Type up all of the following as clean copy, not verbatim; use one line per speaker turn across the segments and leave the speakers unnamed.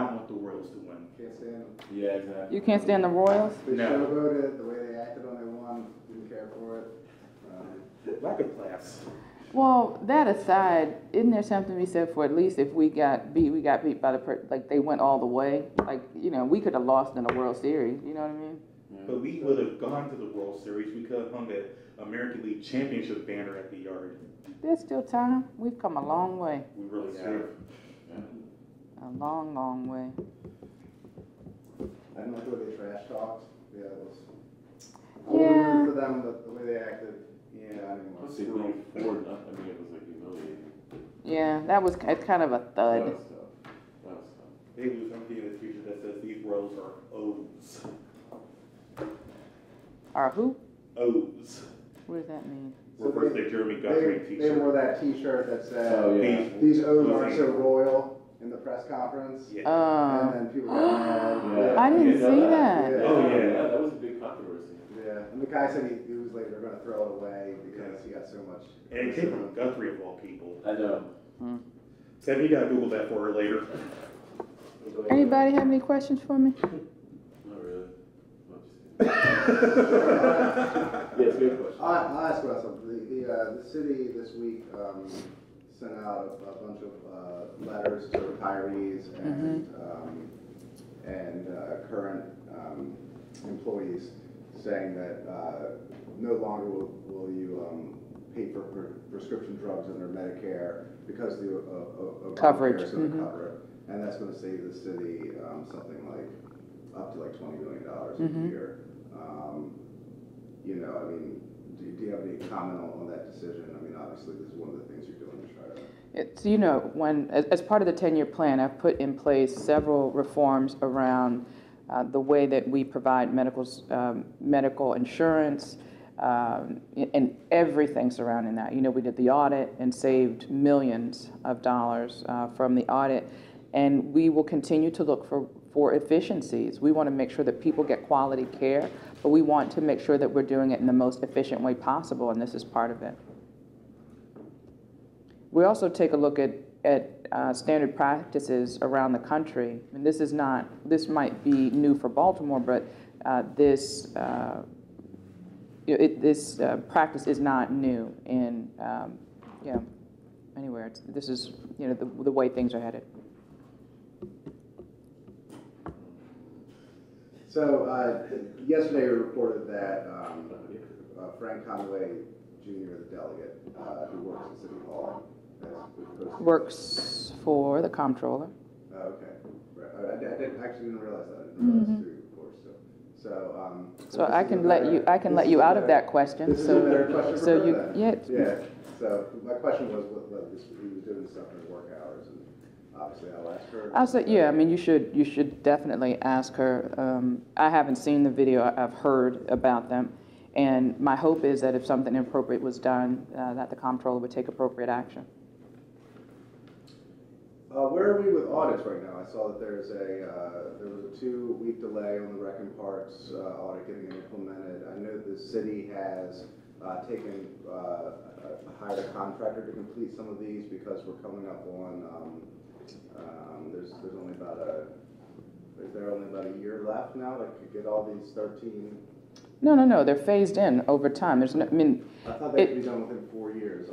I want the Royals to win.
Can't stand them.
Yeah, exactly.
You can't stand the Royals?
They
No.
showboated the way they acted when they won. Didn't care for it.
Lack of class.
Well, that aside, isn't there something to be said for at least if we got beat by like they went all the way? Like, you know, we could have lost in the World Series, you know what I mean?
But we would have gone to the World Series. We could have hung the American League Championship banner at the yard.
There's still time. We've come a long way.
We really
That's
have.
true.
A long, long way.
I don't like the way they trash talked. Yeah, it was. I
Yeah.
wasn't rooting for them, but the way they acted. Yeah, I didn't want
Plus,
to
they
see
won 4-0. I mean, it was like humiliating.
Yeah, that was kind of a
That
thud.
was tough. That was tough.
They lose something in the future that says these Royals are O's.
Or who?
O's.
What does that mean?
Refers to Jeremy Guthrie
They
t-shirt.
wore that T-shirt that said,
Oh, yeah.
"These O's aren't so royal" in the press conference.
Yeah.
And then people got mad.
Yeah.
I didn't
You know
see that.
Yeah.
Oh, yeah.
Yeah, that was a big controversy.
Yeah, and the guy said he was later going to throw it away because he got so much.
And it came from Guthrie of all people.
I know.
Sam, you gotta Google that for her later.
Anybody have any questions for me?
Not really. Yes, good question.
I'll ask about something. The city this week sent out a bunch of letters to retirees and current employees saying that no longer will you pay for prescription drugs under Medicare because the
Coverage.
Obamacare is going to cover it, and that's going to save the city something like up to like $20 million a year. You know, I mean, do you have any comment on that decision? I mean, obviously, this is one of the things you're doing to try to.
It's, you know, when as part of the 10-year plan, I've put in place several reforms around the way that we provide medical insurance and everything surrounding that. You know, we did the audit and saved millions of dollars from the audit, and we will continue to look for efficiencies. We want to make sure that people get quality care, but we want to make sure that we're doing it in the most efficient way possible, and this is part of it. We also take a look at standard practices around the country. And this might be new for Baltimore, but this practice is not new in anywhere. This is the way things are headed.
So yesterday we reported that Frank Conway Jr., the delegate who works at City Hall,
Works for the comptroller.
Oh, okay. Right. I actually didn't realize that. I didn't realize too, of course. So
I can let you out of that question.
This is a better question for her then.
Yeah.
So my question was whether he was doing stuff in his work hours, and obviously I'll ask her.
I'll say, yeah. I mean, you should definitely ask her. I haven't seen the video. I've heard about them, and my hope is that if something inappropriate was done, that the comptroller would take appropriate action.
Where are we with audits right now? I saw that there was a 2-week delay on the Rec and Parks audit getting implemented. I know the city has hired a contractor to complete some of these because we're coming up on there's only about a year left now to get all these 13.
No. They're phased in over time. There's no. I mean,
I thought they could be done within 4 years.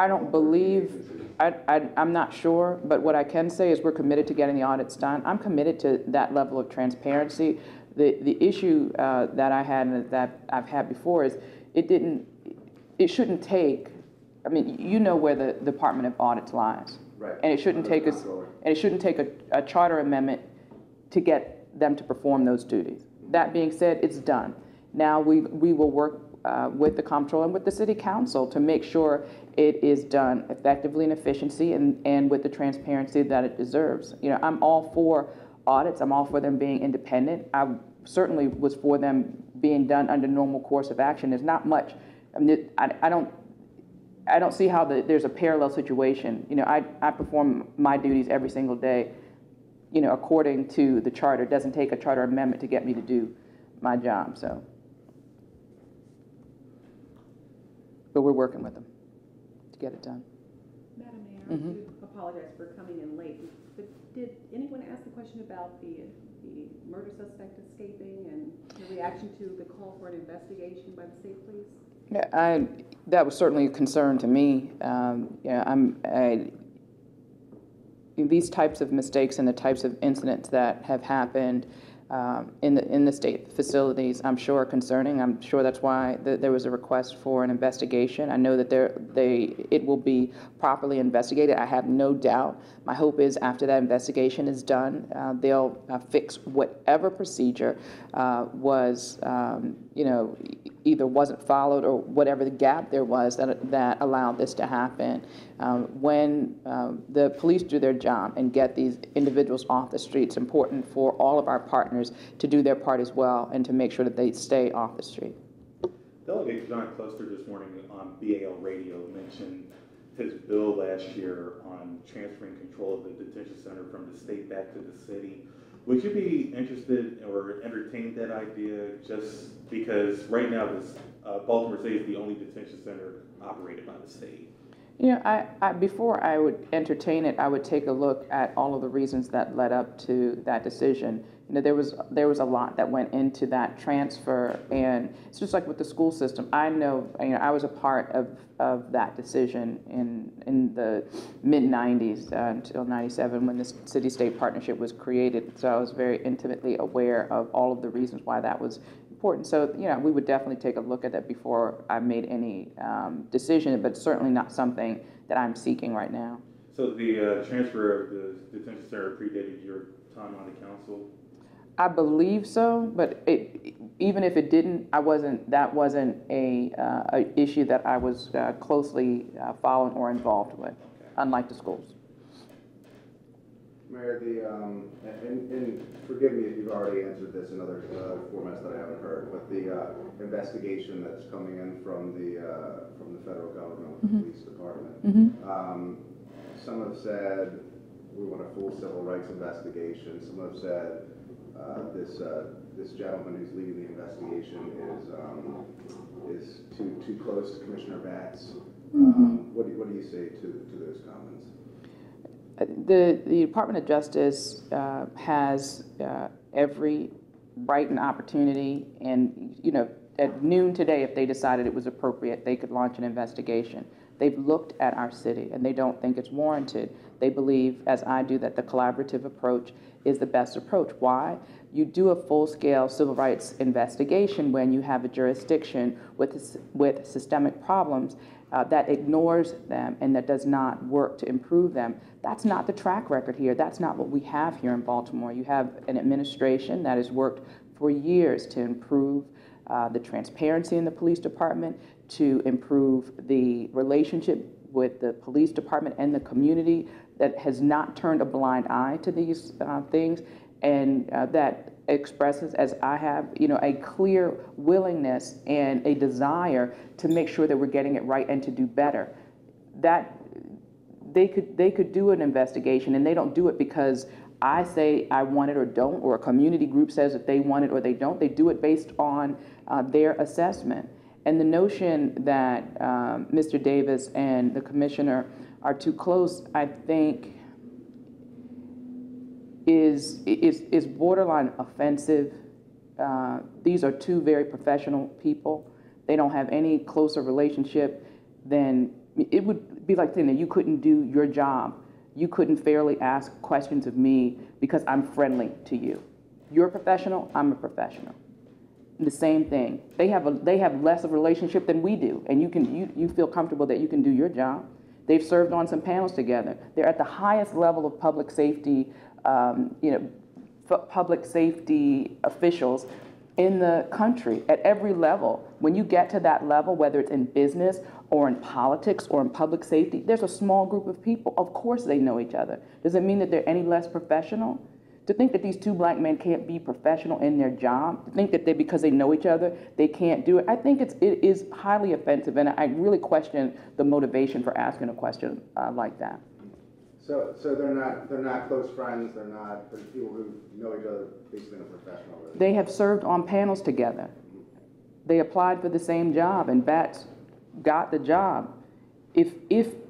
I don't believe, I'm not sure, but what I can say is we're committed to getting the audits done. I'm committed to that level of transparency. The issue that I had and that I've had before is it shouldn't take, I mean, you know where the Department of Audits lies.
Right.
And it shouldn't take a charter amendment to get them to perform those duties. That being said, it's done. Now we will work with the comptroller and with the city council to make sure it is done effectively and efficiency and with the transparency that it deserves. You know, I'm all for audits. I'm all for them being independent. I certainly was for them being done under normal course of action. There's not much. I mean, I don't see how there's a parallel situation. You know, I perform my duties every single day, you know, according to the charter. It doesn't take a charter amendment to get me to do my job. So, but we're working with them to get it done.
Madam Mayor, I do apologize for coming in late, but did anyone question about the murder suspect escaping and the reaction to the call for an investigation by the state police?
Yeah, that was certainly a concern to me. These types of mistakes and the types of incidents that have happened in the state facilities, I'm sure, are concerning. I'm sure that's why there was a request for an investigation. I know that it will be properly investigated. I have no doubt. My hope is after that investigation is done, they'll fix whatever procedure was, either wasn't followed or whatever the gap there was that allowed this to happen. When the police do their job and get these individuals off the street, it's important for all of our partners to do their part as well and to make sure that they stay off the street.
Delegate John Cluster this morning on BAL Radio mentioned his bill last year on transferring control of the detention center from the state back to the city. Would you be interested or entertain that idea just because right now this Baltimore City is the only detention center operated by the state?
Before I would entertain it, I would take a look at all of the reasons that led up to that decision. There was a lot that went into that transfer, and it's just like with the school system. I know, I was a part of that decision in the mid-90s until 97 when the city-state partnership was created. So I was very intimately aware of all of the reasons why that was important. So, we would definitely take a look at that before I made any decision, but certainly not something that I'm seeking right now.
So the transfer of the detention center predated your time on the council?
I believe so, but even if it didn't, that wasn't a issue that I was closely following or involved with, unlike the schools.
Mayor, and forgive me if you've already answered this in other formats that I haven't heard, but the investigation that's coming in from the federal government with the police department. Some have said we want a full civil rights investigation. Some have said this gentleman who's leading the investigation is too close to Commissioner Batts. What do you say to those comments?
The Department of Justice has every right and opportunity, and at noon today, if they decided it was appropriate, they could launch an investigation. They've looked at our city and they don't think it's warranted. They believe, as I do, that the collaborative approach is the best approach. Why? You do a full-scale civil rights investigation when you have a jurisdiction with systemic problems that ignores them and that does not work to improve them. That's not the track record here. That's not what we have here in Baltimore. You have an administration that has worked for years to improve the transparency in the police department, to improve the relationship with the police department and the community, that has not turned a blind eye to these things, and that expresses, as I have, a clear willingness and a desire to make sure that we're getting it right and to do better. That they could do an investigation, and they don't do it because I say I want it or don't, or a community group says that they want it or they don't. They do it based on their assessment. And the notion that Mr. Davis and the commissioner are too close, I think, is borderline offensive. These are two very professional people. They don't have any closer relationship than, it would be like saying that you couldn't do your job. You couldn't fairly ask questions of me because I'm friendly to you. You're a professional, I'm a professional. The same thing. They have less of a relationship than we do, and you feel comfortable that you can do your job. They've served on some panels together. They're at the highest level of public safety, public safety officials in the country at every level. When you get to that level, whether it's in business or in politics or in public safety, there's a small group of people. Of course they know each other. Does it mean that they're any less professional? To think that these two black men can't be professional in their job, to think that because they know each other, they can't do it, I think it is highly offensive, and I really question the motivation for asking a question like that.
So they're not close friends. They're people who know each other basically in a professional relationship.
They have served on panels together. They applied for the same job, and Batts got the job. If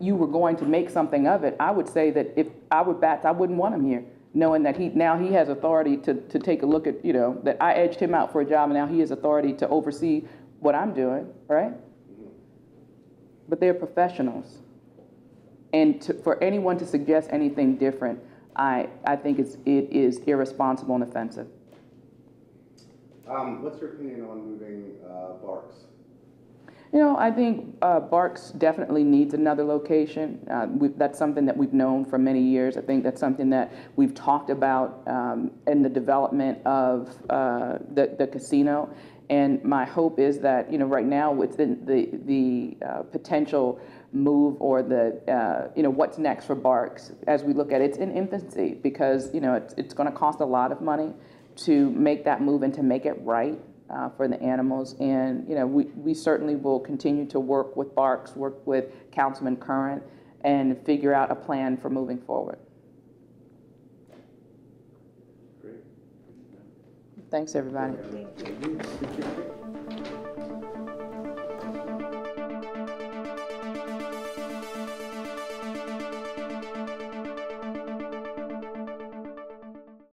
you were going to make something of it, I would say that if I were Batts, I wouldn't want him here. knowing that now he has authority to take a look at, that I edged him out for a job and now he has authority to oversee what I'm doing, right? But they're professionals. And for anyone to suggest anything different, I think it is irresponsible and offensive.
What's your opinion on moving Barks?
I think Barks definitely needs another location. That's something that we've known for many years. I think that's something that we've talked about in the development of the casino. And my hope is that, right now within the potential move or what's next for Barks, as we look at it, it's in infancy because, it's going to cost a lot of money to make that move and to make it right for the animals. And, we certainly will continue to work with Barks, work with Councilman Curran, and figure out a plan for moving forward.
Great.
Thanks, everybody.
Thank you.